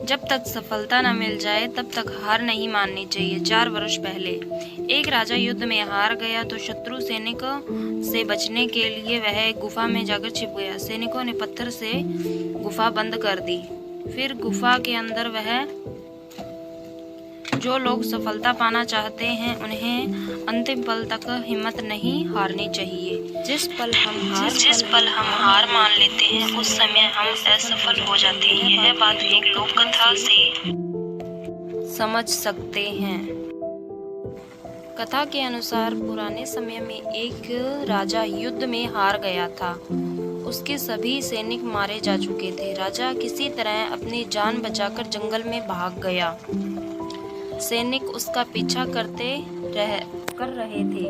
जब तक सफलता न मिल जाए तब तक हार नहीं माननी चाहिए। 4 वर्ष पहले एक राजा युद्ध में हार गया तो शत्रु सैनिकों से बचने के लिए वह एक गुफा में जाकर छिप गया। सैनिकों ने पत्थर से गुफा बंद कर दी। फिर गुफा के अंदर वह जो लोग सफलता पाना चाहते हैं उन्हें अंतिम पल तक हिम्मत नहीं हारनी चाहिए। जिस पल हम हार मान लेते हैं उस समय हम असफल हो जाते हैं। यह बात एक लोक कथा से समझ सकते हैं। कथा के अनुसार पुराने समय में एक राजा युद्ध में हार गया था। उसके सभी सैनिक मारे जा चुके थे। राजा किसी तरह अपनी जान बचाकर जंगल में भाग गया। सैनिक उसका पीछा कर रहे थे।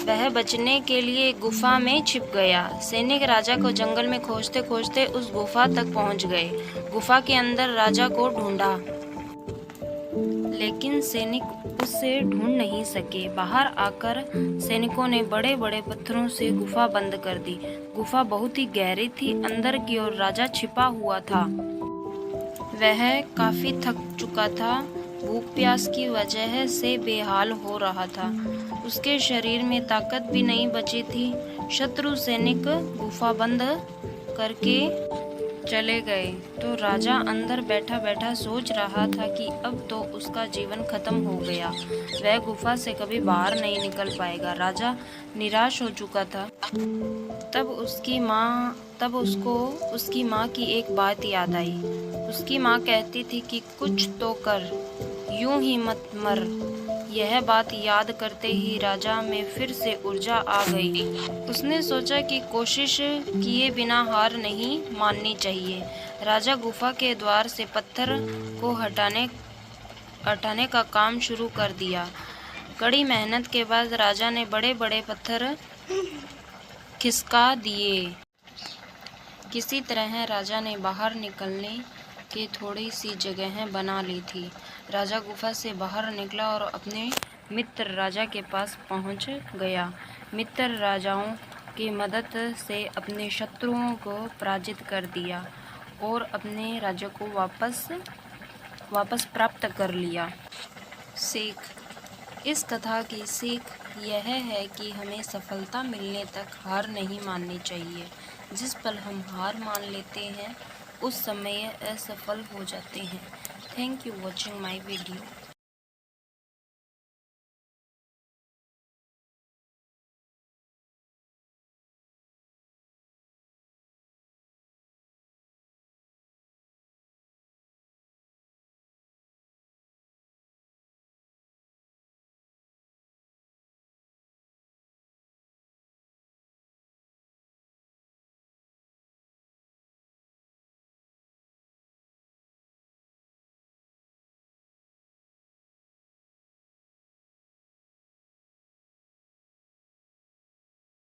वह बचने के लिए गुफा में छिप गया। सैनिक राजा को जंगल में खोजते खोजते उस गुफा तक पहुंच गए। गुफा के अंदर राजा को ढूंढा, लेकिन सैनिक उसे ढूंढ नहीं सके। बाहर आकर सैनिकों ने बड़े बड़े पत्थरों से गुफा बंद कर दी। गुफा बहुत ही गहरी थी। अंदर की ओर राजा छिपा हुआ था। वह काफी थक चुका था। भूख प्यास की वजह से बेहाल हो रहा था। उसके शरीर में ताकत भी नहीं बची थी। शत्रु सैनिक गुफा बंद करके चले गए तो राजा अंदर बैठा बैठा सोच रहा था कि अब तो उसका जीवन खत्म हो गया। वह गुफा से कभी बाहर नहीं निकल पाएगा। राजा निराश हो चुका था। तब उसको उसकी माँ की एक बात याद आई। उसकी माँ कहती थी कि कुछ तो कर, यूं ही मत मर। यह बात याद करते ही राजा में फिर से ऊर्जा आ गई। उसने सोचा कि कोशिश किए बिना हार नहीं माननी चाहिए। राजा गुफा के द्वार से पत्थर को हटाने का काम शुरू कर दिया। कड़ी मेहनत के बाद राजा ने बड़े बड़े पत्थर खिसका दिए। किसी तरह राजा ने बाहर निकलने की थोड़ी सी जगह बना ली थी। राजा गुफा से बाहर निकला और अपने मित्र राजा के पास पहुंच गया। मित्र राजाओं की मदद से अपने शत्रुओं को पराजित कर दिया और अपने राज्य को वापस प्राप्त कर लिया। सीख: इस कथा की सीख यह है कि हमें सफलता मिलने तक हार नहीं माननी चाहिए। जिस पल हम हार मान लेते हैं उस समय असफल हो जाते हैं। Thank you watching my video.